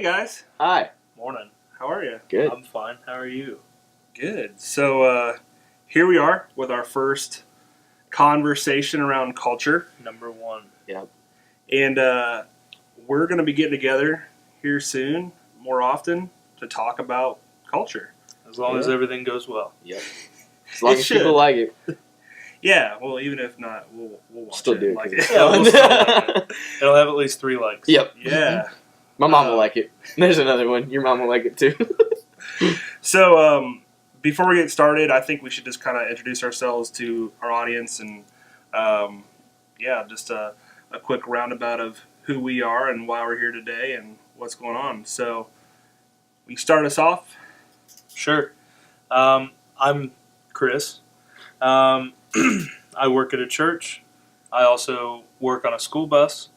guys. Hi. Morning. How are you? Good. I'm fine. How are you? Good. So here we are with our first conversation around culture. Number one. Yep. And we're going to be getting together here soon, more often, to talk about culture. As long as everything goes well. Yep. As long It as should. people like it. Yeah, well, even if not, we'll watch Still it. do. Like It. Yeah, we'll still like it. It'll have at least 3 likes. Yep. Yeah. My mom will like it. There's another one. Your mom will like it too. So before we get started, I think we should just kind of introduce ourselves to our audience and, just a quick roundabout of who we are and why we're here today and what's going on. So, we start us off. Sure. I'm Chris. I work at a church. I also work on a school bus.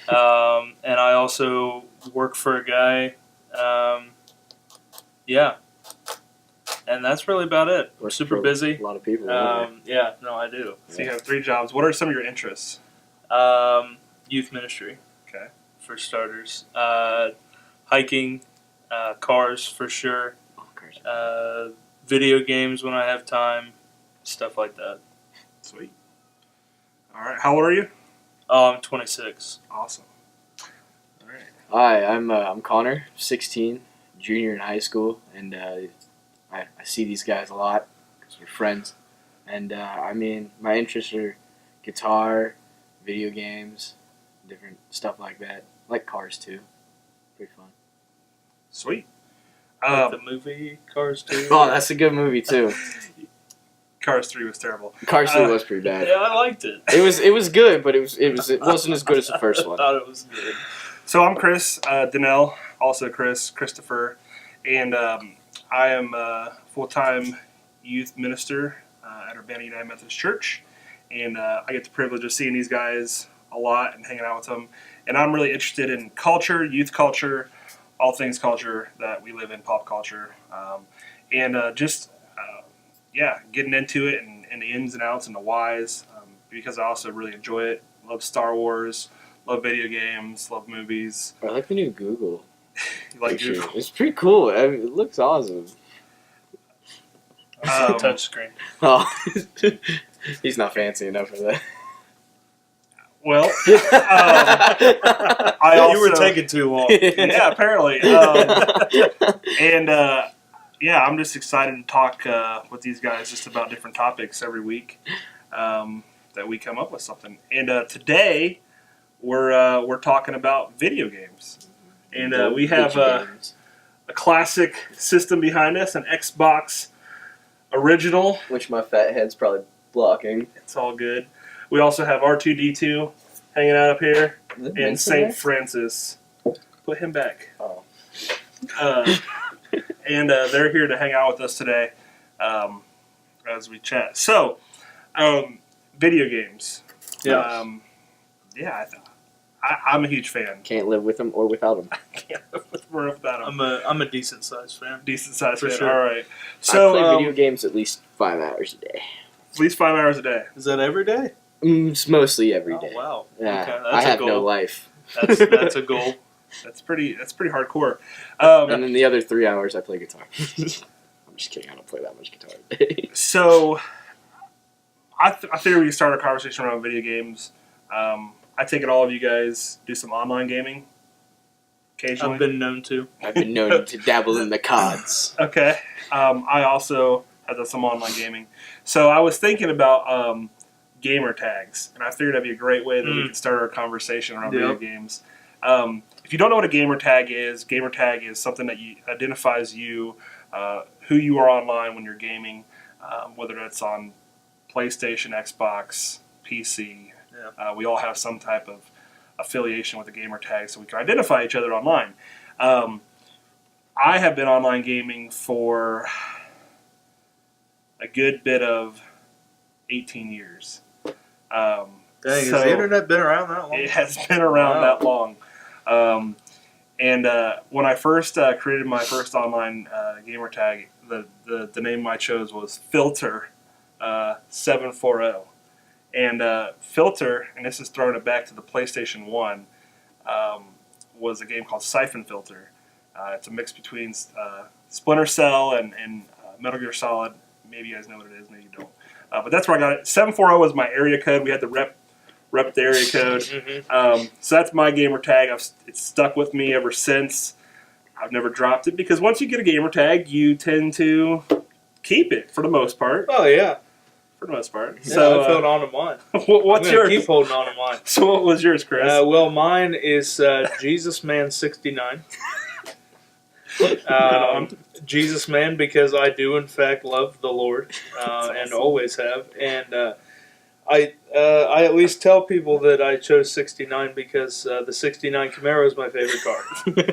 And I also work for a guy. And that's really about it. We're super busy. A lot of people. I do. So, you have 3 jobs. What are some of your interests? Youth ministry. Okay. For starters. Hiking. Cars for sure. Video games when I have time. Stuff like that. Sweet. All right. How old are you? Oh, I'm 26. Awesome. All right. Hi, I'm Connor, 16, junior in high school, and I see these guys a lot because we're friends. And my interests are guitar, video games, different stuff like that. I like cars too. Pretty fun. Sweet. Like the movie Cars 2. Oh, that's a good movie too. Cars 3 was terrible. Cars 3 was pretty bad. Yeah, I liked it. It was good, but it wasn't as good as the first I one. thought it was good. So I'm Chris Donnell, also Christopher, and I am a full-time youth minister at Urbana United Methodist Church, and I get the privilege of seeing these guys a lot and hanging out with them. And I'm really interested in culture, youth culture, all things culture that we live in, pop culture, getting into it and the ins and outs and the whys, because I also really enjoy it. Love Star Wars, love video games, love movies. I like the new Google. You like picture. Google? It's pretty cool. I mean, it looks awesome. It's a touchscreen. Oh, he's not fancy enough for that. Well, You were taking too long. Yeah, apparently. I'm just excited to talk with these guys just about different topics every week that we come up with something. And today we're talking about video games, and we have a classic system behind us, an Xbox original, which my fat head's probably blocking. It's all good. We also have R2D2 hanging out up here, and St. Francis. Put him back. Oh. And they're here to hang out with us today as we chat. So, video games. Yeah. I'm a huge fan. Can't live with him or without him. Can't live with or without him. I'm a decent sized fan. Decent size For fan. sure. All right. So I play video games at least 5 hours a day. at least 5 hours a day. Is that every day? It's mostly every day. Oh, wow. Yeah, Okay, that's I a have goal. no life. That's a goal. That's pretty hardcore. And then the other 3 hours I play guitar. I'm just kidding. I don't play that much guitar a day. So I figured we could start a conversation around video games. I take it all of you guys do some online gaming occasionally. I've been known to. I've been known to dabble in the CODs. Okay. I also have done some online gaming. So I was thinking about gamer tags, and I figured that'd be a great way that we could start our conversation around video games. If you don't know what a gamer tag is something that identifies you, who you are online when you're gaming, whether that's on PlayStation, Xbox, PC. Yeah. We all have some type of affiliation with a gamer tag, so we can identify each other online. I have been online gaming for a good bit of 18 years. Dang, has the internet been around that long? It has been around that long. When I first created my first online gamer tag, the name I chose was Filter 740. And Filter, and this is throwing it back to the PlayStation 1, was a game called Siphon Filter. It's a mix between Splinter Cell and Metal Gear Solid. Maybe you guys know what it is, maybe you don't. But that's where I got it. 740 was my area code. We had to rep the area code. So that's my gamer tag. It's stuck with me ever since. I've never dropped it because once you get a gamer tag, you tend to keep it for the most part. Oh yeah, For the most part. yeah, So I've held on to mine. what's I'm gonna yours? keep holding on to mine. So what was yours, Chris? Well, mine is Jesus Man 69. Jesus Man, because I do in fact love the Lord, and always have, and I at least tell people that I chose 69 because the 69 Camaro is my favorite car.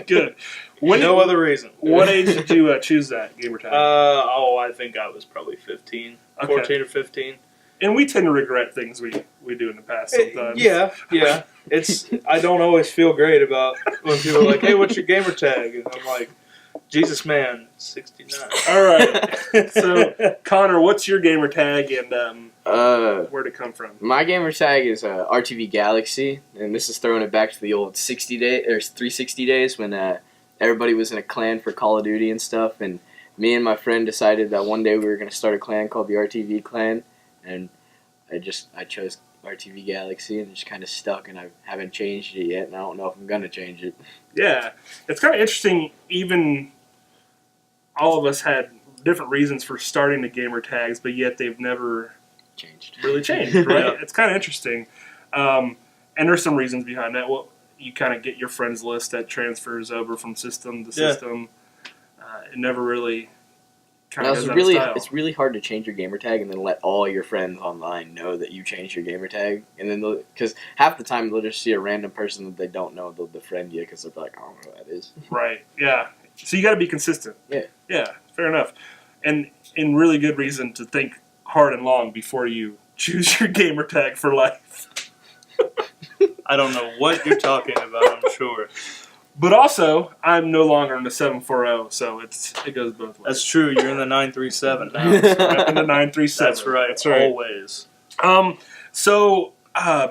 Good. No other reason. What age did you choose that gamer tag? I think I was probably 15, Okay. 14 or 15. And we tend to regret things we do in the past sometimes. Yeah. I don't always feel great about when people are like, "Hey, what's your gamer tag?" And I'm like, Jesus Man 69. All right. So, Connor, what's your gamer tag and where'd it come from? My gamer tag is RTV Galaxy, and this is throwing it back to the old 360 days when everybody was in a clan for Call of Duty and stuff. And me and my friend decided that one day we were going to start a clan called the RTV Clan, and I chose RTV Galaxy, and it just kind of stuck, and I haven't changed it yet, and I don't know if I'm going to change it. Yeah, it's kind of interesting. Even all of us had different reasons for starting the gamer tags, but yet they've never really changed, right? Yeah. It's kind of interesting. And there's some reasons behind that. Well, you kind of get your friends list that transfers over from system to system. It never really kind of goes out of style. It's really hard to change your gamer tag and then let all your friends online know that you changed your gamer tag, and then because half the time they'll just see a random person that they don't know, they'll befriend you because they're like, I don't know who that is. Right. Yeah. So you got to be consistent. Yeah. Yeah. Fair enough. And really good reason to think hard and long before you choose your gamer tag for life. I don't know what you're talking about, I'm sure. But also, I'm no longer in the 740, so it goes both ways. That's true, you're in the 937 now. In the 937. That's right, That's right. Always. So,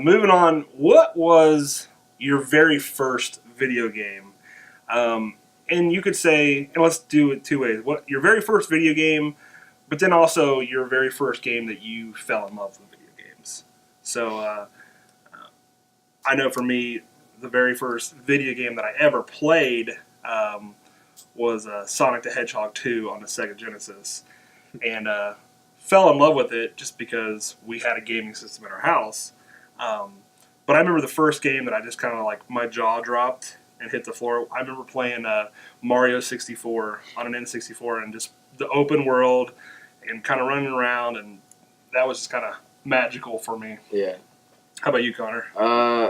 moving on, what was your very first video game? And you could say, and let's do it two ways. What your very first video game, but then also your very first game that you fell in love with video games. So, I know for me, the very first video game that I ever played was Sonic the Hedgehog 2 on the Sega Genesis. And fell in love with it just because we had a gaming system in our house. But I remember the first game that I just kind of like, my jaw dropped and hit the floor. I remember playing Mario 64 on an N64 and just the open world and kind of running around, and that was just kind of magical for me. Yeah. How about you, Connor?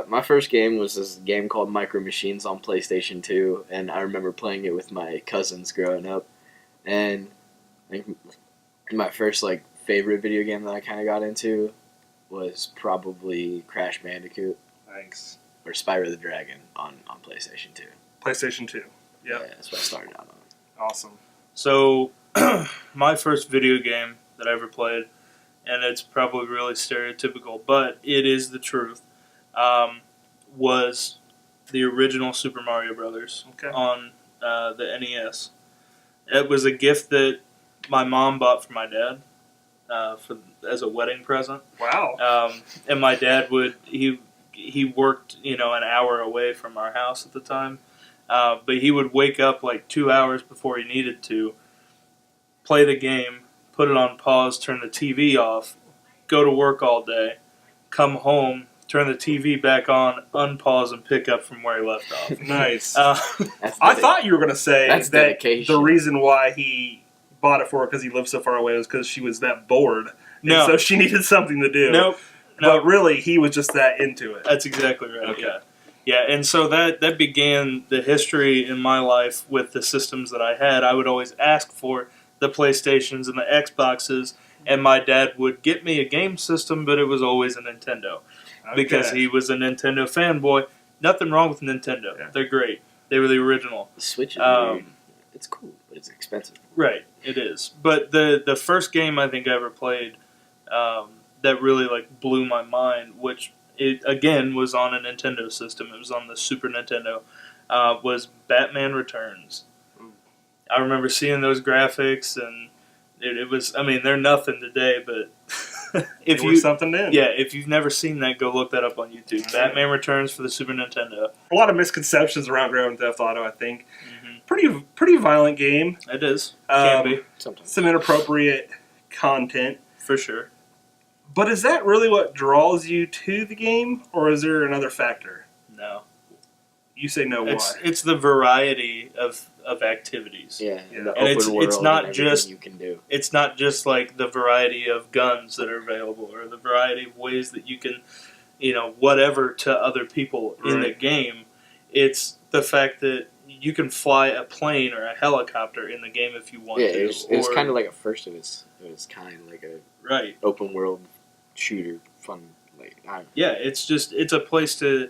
My first game was this game called Micro Machines on PlayStation 2, and I remember playing it with my cousins growing up. And I think my first favorite video game that I kind of got into was probably Crash Bandicoot. Thanks. Or Spyro the Dragon on PlayStation 2. PlayStation 2. Yep. Yeah, that's what I started out on. Awesome. So, my first video game that I ever played, and it's probably really stereotypical, but it is the truth, was the original Super Mario Brothers on the NES. It was a gift that my mom bought for my dad as a wedding present. Wow. And my dad he worked an hour away from our house at the time, but he would wake up 2 hours before he needed to, play the game, put it on pause, turn the TV off, go to work all day, come home, turn the TV back on, unpause, and pick up from where he left off. Nice. I thought you were going to say that's that dedication. the reason why he bought it for her because he lived so far away was because she was that bored. No. And so she needed something to do. Nope. But really, he was just that into it. That's exactly right. Okay. Yeah. Yeah, and so that began the history in my life with the systems that I had. I would always ask for the PlayStations and the Xboxes, and my dad would get me a game system, but it was always a Nintendo. Because he was a Nintendo fanboy. Nothing wrong with Nintendo. Yeah. They're great. They were the original. The Switch is weird. It's cool, but it's expensive. Right, it is. But the first game I think I ever played that really blew my mind, which it again was on a Nintendo system. It was on the Super Nintendo. Was Batman Returns. I remember seeing those graphics, and it was. I mean, they're nothing today, but If you something then. yeah, if you've never seen that, go look that up on YouTube. Batman Returns for the Super Nintendo. A lot of misconceptions around Grand Theft Auto, I think. Pretty violent game. It is. Can be. Sometimes. Some inappropriate content. For sure. But is that really what draws you to the game, or is there another factor? No. You say no. Why? It's the variety of activities. Yeah, Yeah. the And open world it's not and everything just you can do. It's not just like the variety of guns that are available or the variety of ways that you can, whatever to other people in the Right. game. It's the fact that you can fly a plane or a helicopter in the game if you want Yeah, to. it was kind of like a first of its kind, like a right. open world shooter, fun. Like I don't know. Yeah, it's a place to.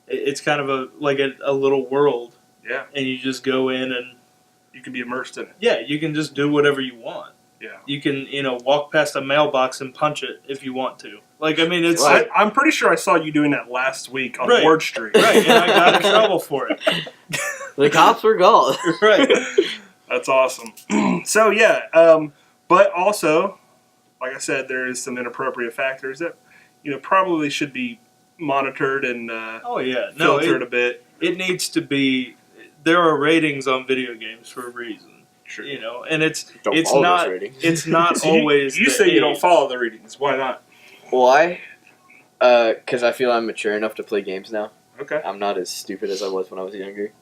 It's kind of a little world, Yeah. and you just go in and You can be immersed in it. yeah, you can just do whatever you want. Yeah. You can walk past a mailbox and punch it if you want to. Like, I mean, it's So I'm pretty sure I saw you doing that last week on Right. Ward Street. right, and I got in trouble for it. The cops were gone. Right. That's awesome. So yeah, but also, like I said, there is some inappropriate factors that probably should be monitored and Oh yeah, no, filtered a bit. it needs to be. There are ratings on video games for a reason. Sure. And it's Don't it's follow not those ratings. it's not So always. You the say you don't age. follow the readings. Why not? Why? Because I feel I'm mature enough to play games now. Okay. I'm not as stupid as I was when I was younger.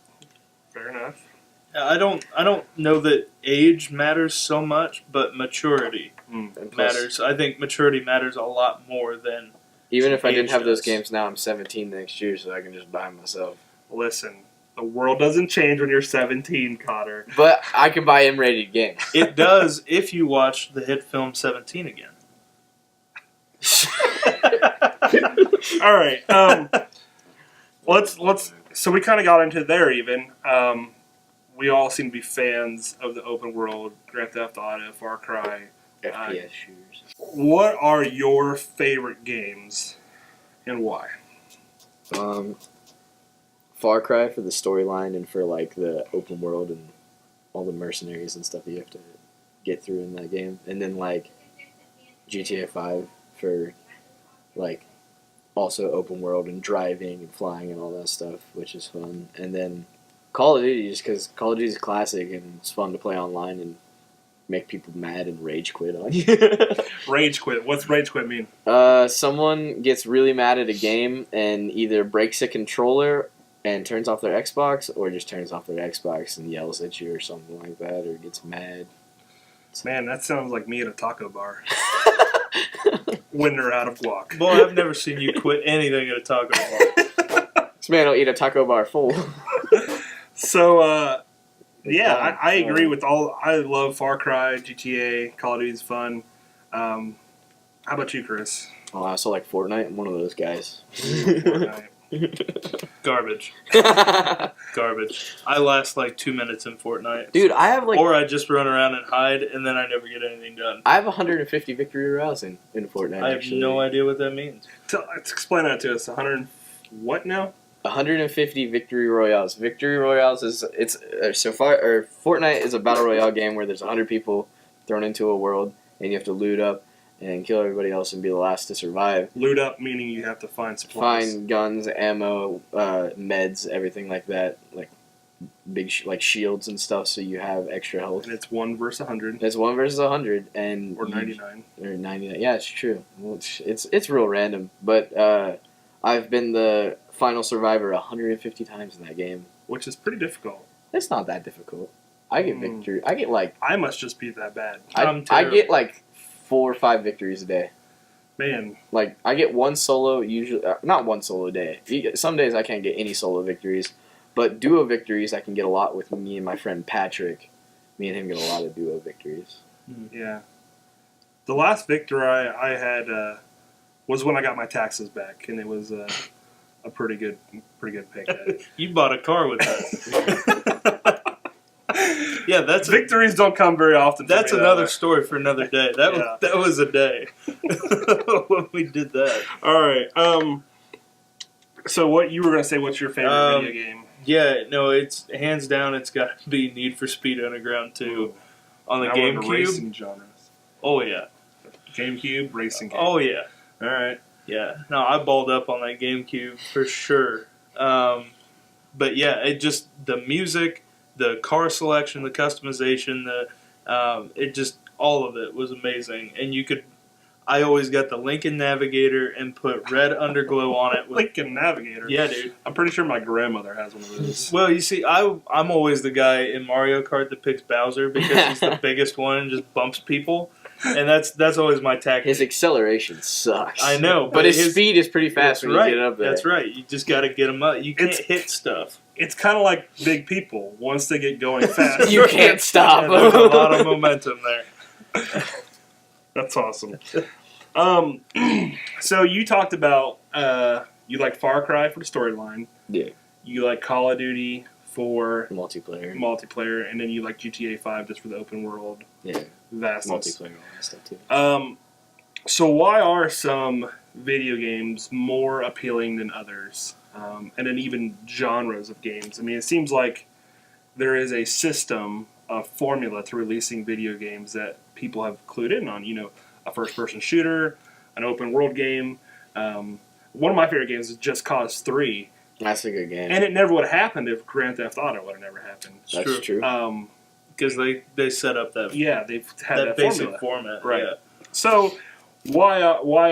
Fair enough. I don't know that age matters so much, but maturity And plus, matters. I think maturity matters a lot more than. even if I didn't Age have those does. games now, I'm 17 next year, so I can just buy them myself. Listen, the world doesn't change when you're 17, Cotter. But I can buy M-rated games. It does if you watch the hit film 17 again. All right. Let's. So we kind of got into there. Even we all seem to be fans of the open world, Grand Theft Auto, Far Cry. FPS shooters. What are your favorite games, and why? Far Cry for the storyline and for like the open world and all the mercenaries and stuff that you have to get through in that game, and then like GTA 5 for like also open world and driving and flying and all that stuff, which is fun. And then Call of Duty, just because Call of Duty is classic and it's fun to play online and make people mad and rage quit on you. Rage quit. What's rage quit mean? Someone gets really mad at a game and either breaks a controller and turns off their Xbox, or just turns off their Xbox and yells at you or something like that, or gets mad. Man, that sounds like me at a taco bar. When they're out of guac. Boy, I've never seen you quit anything at a taco bar. This man will eat a taco bar full. So, yeah, I agree with all. I love Far Cry, GTA, Call of Duty's fun. How about you, Chris? Oh, I also like Fortnite. I'm one of those guys. Fortnite. Garbage. Garbage. I last like 2 minutes in Fortnite. Dude, I have like Or I just run around and hide, and then I never get anything done. I have 150 victory royales in Fortnite. I have actually. no idea what that means. Explain that to us. 100 what now? 150 victory royales. Victory royales is Fortnite is a battle royale game where there's 100 people thrown into a world and you have to loot up and kill everybody else and be the last to survive. Loot up meaning you have to find supplies. Find guns, ammo, meds, everything like that, like big like shields and stuff, so you have extra health. And it's 1 versus 100. It's 1 versus 100, and Or 99. Or 99. Yeah, it's true. Well, it's real random, but I've been the final survivor 150 times in that game. Which is pretty difficult. It's not that difficult. I get victory. I get like I must just be that bad. I get like 4 or 5 victories a day. Man. Like I get one solo usually, not one solo day. Some days I can't get any solo victories, but duo victories I can get a lot with me and my friend Patrick. Me and him get a lot of duo victories. Yeah. The last victory I had was when I got my taxes back, and it was a pretty good pick at it. You bought a car with that. Yeah, that's Victories don't come very often. That's for me, another that way. story for another day. That was a day when we did that. All right. So what you were gonna say? What's your favorite video game? Yeah, no, it's hands down. It's got to be Need for Speed Underground 2 on the Now we're in GameCube. racing genres. Oh yeah, GameCube racing game. oh yeah, All right. yeah. No, I balled up on that GameCube for sure. But yeah, it just the music, the car selection, the customization, it just all of it was amazing. And you could, I always got the Lincoln Navigator and put red underglow on it. With, Lincoln Navigator. yeah, dude. I'm pretty sure my grandmother has one of those. Well, you see, I'm always the guy in Mario Kart that picks Bowser because he's the biggest one and just bumps people, and that's always my tactic. His acceleration sucks. I know, but his speed is pretty fast that's when right. you get up there. That's right. You just got to get them up. You can't hit stuff. It's kind of like big people. Once they get going fast, You can't stop. Yeah, there's a lot of momentum there. That's awesome. So you talked about you like Far Cry for the storyline. Yeah. You like Call of Duty for Multiplayer. and then you like GTA 5 just for the open world. Yeah. Vastness. Multiplayer, all that stuff too. So why are some video games more appealing than others? And then even genres of games. I mean, it seems like there is a system, a formula to releasing video games that people have clued in on. You know, a first-person shooter, an open-world game. One of my favorite games is Just Cause 3. That's a good game. And it never would have happened if Grand Theft Auto would have never happened. That's true. Because they set up that Yeah, they've had that basic formula. format. Right. Yeah. So, why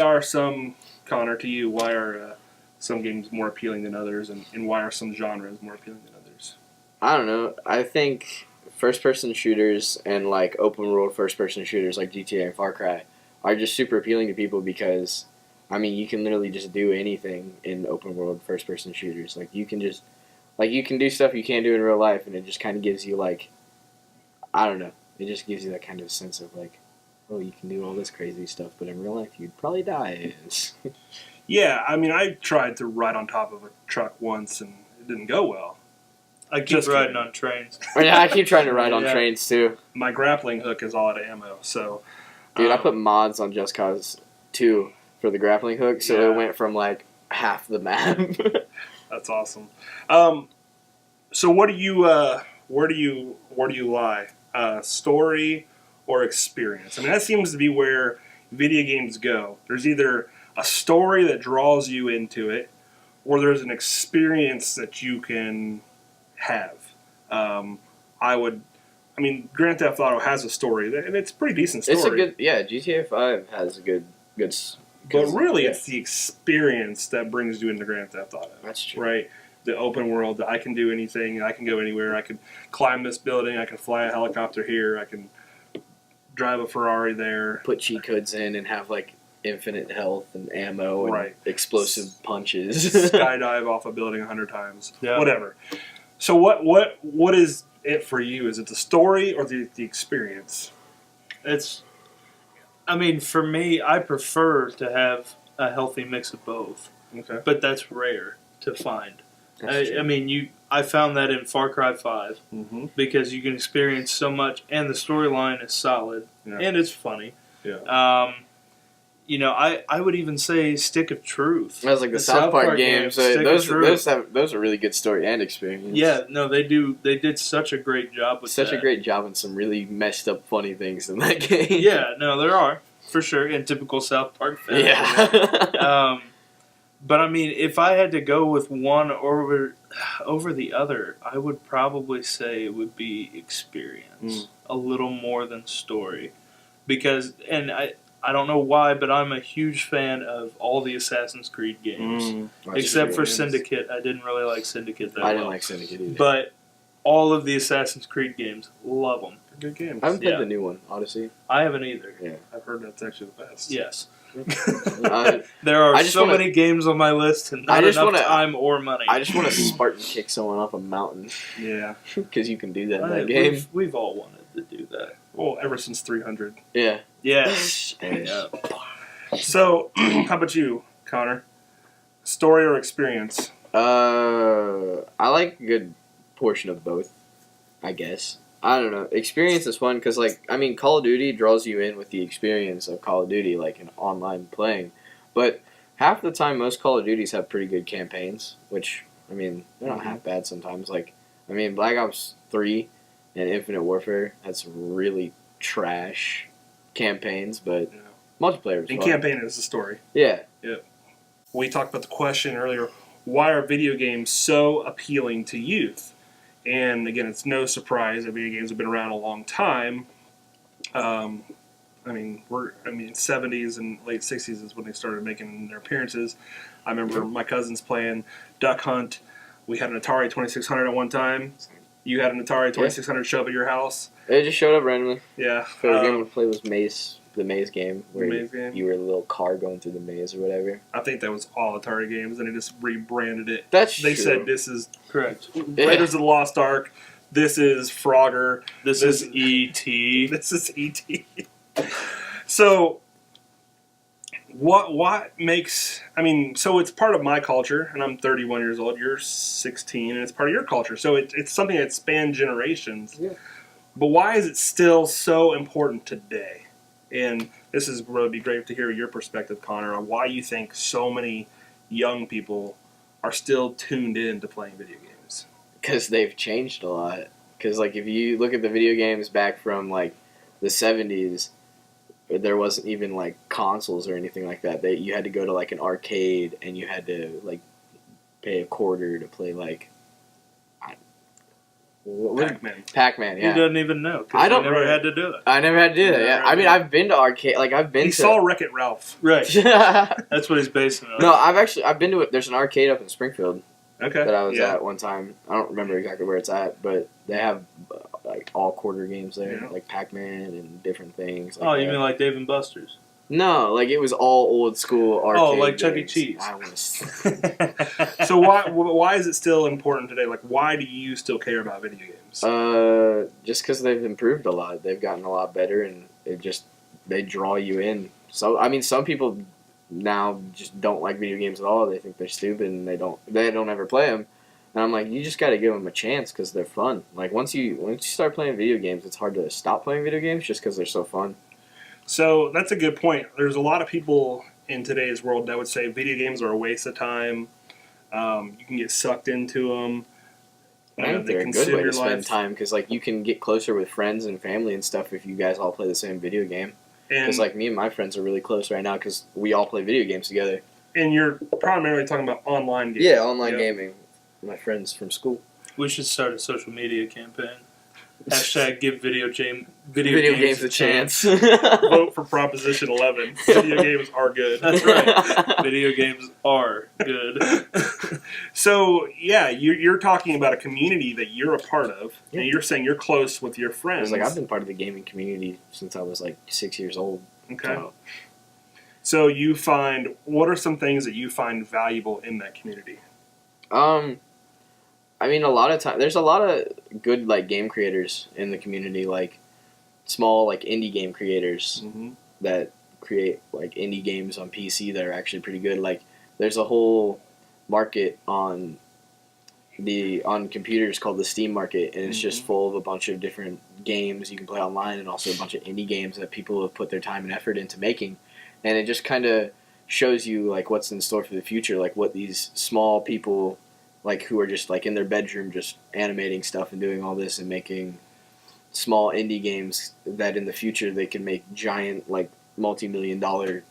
are some, Connor, to you, why are some games more appealing than others, and why are some genres more appealing than others? I don't know. I think first-person shooters and like open-world first-person shooters like GTA and Far Cry are just super appealing to people because, I mean, you can literally just do anything in open-world first-person shooters. Like you can do stuff you can't do in real life, and it just kind of gives you like, I don't know. It just gives you that kind of sense of like, oh, you can do all this crazy stuff, but in real life you'd probably die. Yeah, I mean, I tried to ride on top of a truck once, and it didn't go well. I keep Just riding kidding. on trains. Yeah, I keep trying to ride on Yeah. trains too. My grappling hook is all out of ammo, so... Dude, I put mods on Just Cause 2 for the grappling hook, so Yeah. it went from like half the map. That's awesome. So what do you, where do you lie? Story or experience? I mean, that seems to be where video games go. There's either a story that draws you into it, or there's an experience that you can have. I mean, Grand Theft Auto has a story, and it's a pretty decent story. It's a good, yeah. GTA 5 has a good. But really, it's the experience that brings you into Grand Theft Auto. That's true. Right? The open world, that I can do anything, I can go anywhere, I can climb this building, I can fly a helicopter here, I can drive a Ferrari there. Put cheat codes in and have like infinite health and ammo and Right. explosive punches. Skydive off a building 100 times. Yeah. Whatever. So what is it for you? Is it the story or the experience? I mean, for me, I prefer to have a healthy mix of both, Okay. but that's rare to find. That's true. I mean, I found that in Far Cry 5 Mm-hmm. because you can experience so much, and the storyline is solid, Yeah. and it's funny. Yeah. You know, I would even say Stick of Truth. That was like the South Park games. Stick of Those Truth. are really good story and experience. Yeah, no, they do. They did such a great job with Such that. a great job and some really messed up funny things in that game. Yeah, no, there are for sure in typical South Park fashion. Yeah. But I mean, if I had to go with one over the other, I would probably say it would be experience a little more than story, because I don't know why, but I'm a huge fan of all the Assassin's Creed games, except for Syndicate. I didn't really like Syndicate that I well. didn't like Syndicate either. But all of the Assassin's Creed games, love them. Good games. I haven't played Yeah. the new one, Odyssey. I haven't either. I've heard that's actually the best. Yes. I There are I just so wanna- many games on my list and I not just enough wanna- time or money. just want to Spartan kick someone off a mountain Yeah. because you can do that in that game. We've all wanted to do that. Well, ever since 300. Yeah. Yes. Yeah. So, how about you, Connor? Story or experience? I like a good portion of both, I guess. I don't know. Experience is fun because, like, I mean, Call of Duty draws you in with the experience of Call of Duty, like in online playing. But half the time, most Call of Duties have pretty good campaigns, which I mean, they're not half bad sometimes. Like, I mean, Black Ops 3 and Infinite Warfare had some really trash campaigns, but multiplayer was And fun. campaign is the story. Yeah. We talked about the question earlier, why are video games so appealing to youth? And again, it's no surprise that video games have been around a long time. I mean, 70s and late 60s is when they started making their appearances. I remember my cousins playing Duck Hunt. We had an Atari 2600 at one time. You had an Atari 2600 show up at your house. It just showed up randomly. Yeah. Favorite game to play was Maze, the Maze game, where Maze game? you were a little car going through the maze or whatever. I think that was all Atari games, and they just rebranded it. That's They true. said this is Correct. Raiders of the Lost Ark. This is Frogger. This is E.T. This is E.T. So, what makes? I mean, so it's part of my culture, and I'm 31 years old. You're 16, and it's part of your culture. So it's something that spans generations. Yeah. But why is it still so important today? And this is really be great to hear your perspective, Connor, on why you think so many young people are still tuned in to playing video games. Because they've changed a lot. Because, like, if you look at the video games back from, like, the 70s, there wasn't even, like, consoles or anything like that. You had to go to, like, an arcade, and you had to, like, pay $0.25 to play, like, Pac-Man. Pac-Man, yeah. He doesn't even know. 'Cause I don't- he never had to do it. I never had to do that, yeah. I mean, I've been to arcade, like, I've been He to... saw Wreck-It Ralph. Right. No, That's what he's basing it on. I've been to it. There's an arcade up in Springfield Okay. that I was yeah. at one time. I don't remember exactly where it's at, but they have like all quarter games there, Yeah. like Pac-Man and different things. Oh, Like you that. mean like Dave and Buster's? No, like it was all old school arcade. Oh, like Chuck E. games. Cheese. I want to. So why is it still important today? Like, why do you still care about video games? Just because they've improved a lot, they've gotten a lot better, and they draw you in. So I mean, some people now just don't like video games at all. They think they're stupid, and they don't ever play them. And I'm like, you just got to give them a chance because they're fun. Like once you start playing video games, it's hard to stop playing video games just because they're so fun. So that's a good point. There's a lot of people in today's world that would say video games are a waste of time. You can get sucked into them. I think they're a good way to spend time because like you can get closer with friends and family and stuff if you guys all play the same video game. Because like me and my friends are really close right now because we all play video games together. And you're primarily talking about online games. Yeah, online gaming. My friends from school. We should start a social media campaign. Hashtag give video games a chance. Vote for Proposition 11. Video games are good. That's right. Video games are good. So, yeah, you're talking about a community that you're a part of, and you're saying you're close with your friends. Like I've been part of the gaming community since I was like 6 years old. Okay. So you find, what are some things that you find valuable in that community? I mean, a lot of time there's a lot of good like game creators in the community, like small like indie game creators that create like indie games on PC that are actually pretty good. Like there's a whole market on computers called the Steam market, and it's just full of a bunch of different games you can play online, and also a bunch of indie games that people have put their time and effort into making, and it just kind of shows you like what's in store for the future, like what these small people like who are just like in their bedroom just animating stuff and doing all this and making small indie games that in the future they can make giant like multi-million-dollar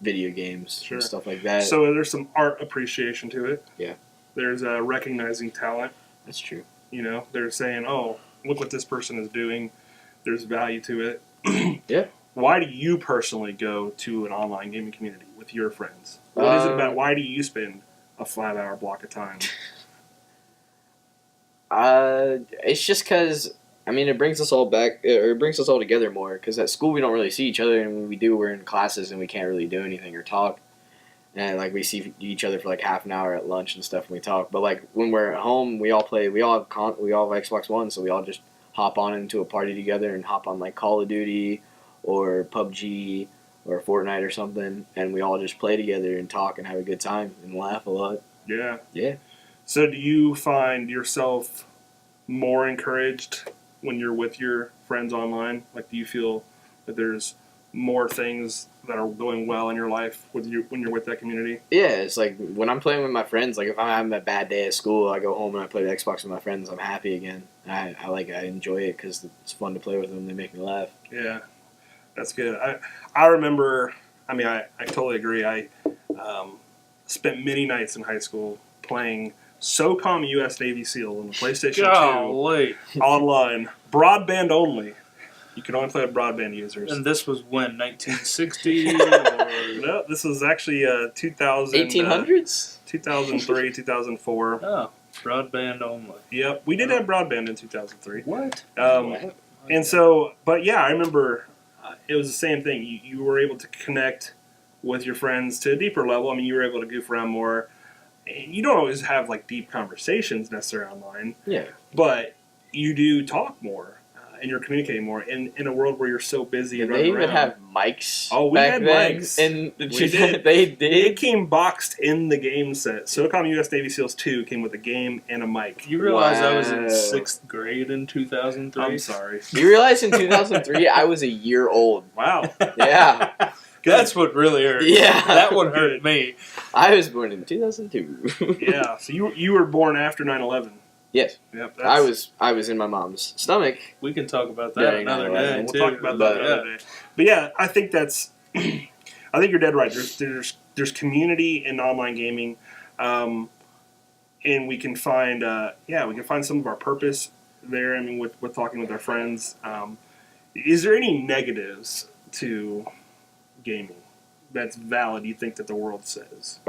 video games and stuff like that. So there's some art appreciation to it. Yeah. There's recognizing talent. That's true. You know, they're saying, oh, look what this person is doing. There's value to it. Yeah. Why do you personally go to an online gaming community with your friends? What is it about? Why do you spend a 5-hour block of time? It's just because, I mean, it brings us all back, or it brings us all together more, because at school we don't really see each other, and when we do, we're in classes and we can't really do anything or talk. And, like, we see each other for, like, half an hour at lunch and stuff and we talk. But, like, when we're at home, we all play, we all have Xbox One, so we all just hop on into a party together and hop on, like, Call of Duty or PUBG or Fortnite or something, and we all just play together and talk and have a good time and laugh a lot. Yeah. Yeah. So do you find yourself more encouraged when you're with your friends online? Like, do you feel that there's more things that are going well in your life with you when you're with that community? Yeah, it's like when I'm playing with my friends. Like if I'm having a bad day at school, I go home and I play the Xbox with my friends. I'm happy again. I enjoy it because it's fun to play with them. They make me laugh. Yeah, that's good. I remember. I mean, I totally agree. I spent many nights in high school playing SOCOM US Navy SEAL on the PlayStation 2 online, broadband only. You can only play with broadband users. And this was when, 1960? No, this was actually 2000. 1800s? 2003, 2004. Oh, broadband only. Yep, we did have broadband in 2003. What? And so, but yeah, I remember it was the same thing. You were able to connect with your friends to a deeper level. I mean, you were able to goof around more. And you don't always have like deep conversations necessarily online. Yeah. But you do talk more. And you're communicating more in a world where you're so busy. And they even around. have mics. Oh, we back had then, mics. And We did. They did. It came boxed in the game set. SOCOM US Navy SEALs 2 came with a game and a mic. You realize I was Wow. in 6th grade in 2003? I'm sorry. You realize in 2003 I was a year old. Wow. Yeah. That's what really hurt. Yeah. That one hurt me. I was born in 2002. Yeah. So you were born after 9/11. Yes. Yep. I was in my mom's stomach. We can talk about that another day, We'll too. talk about that another day. But yeah, I think that's. I think you're dead right. There's community in online gaming, and we can find we can find some of our purpose there. I mean, with talking with our friends. Is there any negatives to gaming that's valid? You think that the world says?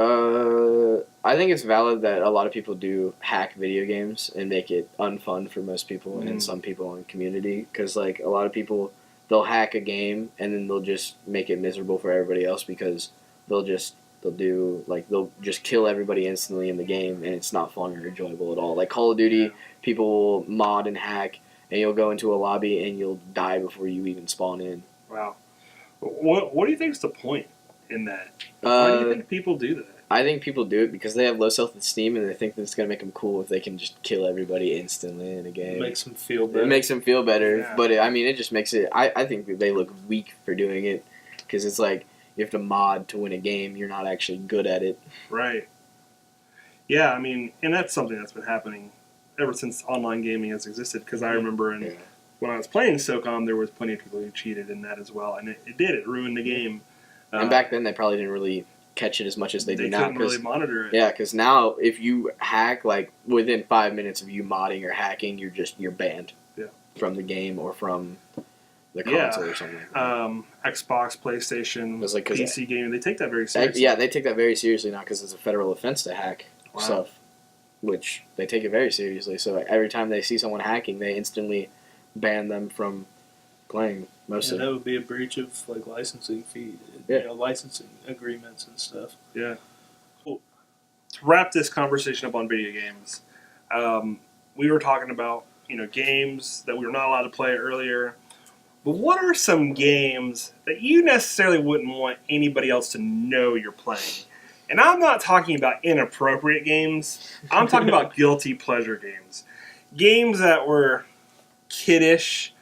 I think it's valid that a lot of people do hack video games and make it unfun for most people and some people in community. Because like a lot of people, they'll hack a game and then they'll just make it miserable for everybody else because they'll just kill everybody instantly in the game and it's not fun or enjoyable at all. Like Call of Duty, people will mod and hack and you'll go into a lobby and you'll die before you even spawn in. Wow. What do you think is the point in that? Why do you think people do that? I think people do it because they have low self-esteem and they think that it's going to make them cool if they can just kill everybody instantly in a game. It makes them feel better. It makes them feel better, Yeah. but it just makes it... I think that they look weak for doing it because it's like you have to mod to win a game. You're not actually good at it. Right. Yeah, I mean, and that's something that's been happening ever since online gaming has existed because I remember when I was playing SOCOM, there was plenty of people who cheated in that as well, and it ruined the game. And back then, they probably didn't really catch it as much as they do now. They couldn't really monitor it. Yeah, because now if you hack, like within 5 minutes of you modding or hacking, you're banned from the game or from the console or something. Xbox, PlayStation, PC gaming, they take that very seriously. Yeah, they take that very seriously now because it's a federal offense to hack stuff, which they take it very seriously. So every time they see someone hacking, they instantly ban them from playing. Mostly, that would be a breach of like licensing fee, licensing agreements and stuff. Yeah. Cool. To wrap this conversation up on video games, we were talking about games that we were not allowed to play earlier. But what are some games that you necessarily wouldn't want anybody else to know you're playing? And I'm not talking about inappropriate games. I'm talking about guilty pleasure games. Games that were kiddish,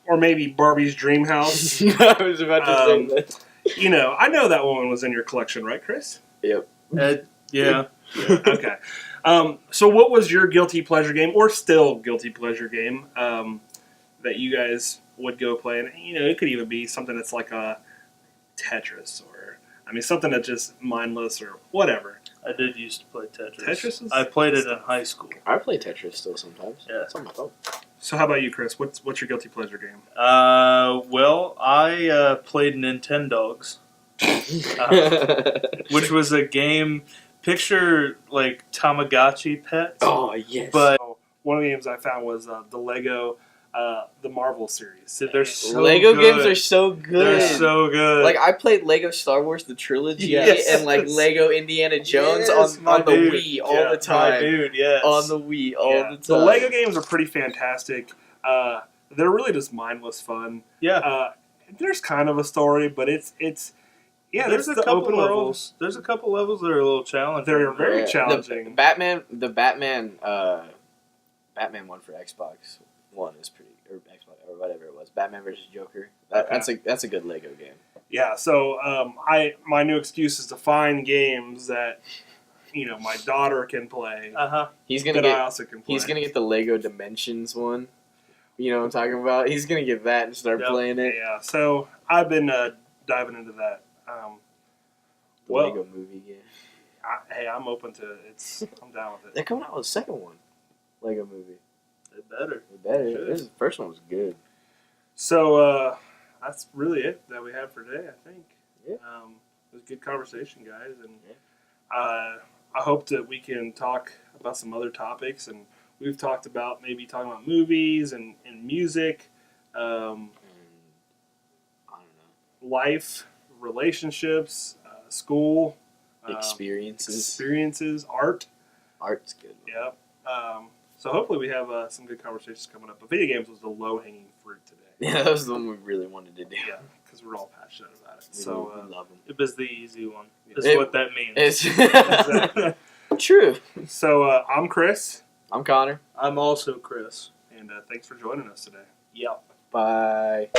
or maybe Barbie's Dream House. I was about to say that. I know that one was in your collection, right, Chris? Yep. Yeah. Okay. So what was your guilty pleasure game, or still guilty pleasure game, that you guys would go play? And, it could even be something that's like a Tetris, or, something that's just mindless or whatever. I did used to play Tetris. Tetris? I played it in high school. I play Tetris still sometimes. Yeah. It's on my phone. So how about you, Chris? What's your guilty pleasure game? Well, I played Nintendogs, which was a game. Picture like Tamagotchi pets. Oh yes. But one of the games I found was the Lego, the Marvel series. They're so Lego good. games are so good. They're so good. Like I played Lego Star Wars the trilogy and like Lego Indiana Jones on the Wii all the time. My dude, yes. On the Wii all the time. The Lego games are pretty fantastic. They're really just mindless fun. Yeah. There's kind of a story, but it's there's a couple levels. There's a couple levels that are a little challenging. They're very challenging. The Batman one for Xbox One is pretty, or or whatever it was, Batman versus Joker. Okay. That's a good Lego game. Yeah, so my new excuse is to find games that my daughter can play He's gonna that I get also can play. he's gonna get the Lego Dimensions one. You know what I'm talking about? He's gonna get that and start playing it. Yeah, so I've been diving into that. The Well, Lego movie game. hey, I'm open to it. I'm down with it. They're coming out with a second one. Lego movie. They better. They better. Should. The first one was good. So that's really it that we have for today, I think. Yeah. It was a good conversation, guys, and Yeah. I hope that we can talk about some other topics. And we've talked about maybe talking about movies and music, I don't know. life, relationships, school, Experiences. art. Art's good. Yep. So hopefully we have some good conversations coming up. But video games was the low-hanging fruit today. Yeah, that was the one we really wanted to do. Yeah, because we're all passionate about it. We love them. It was the easy one. Is It- what that means. It's true. So I'm Chris, I'm Connor. I'm also Chris. and thanks for joining us today. Yep. Bye.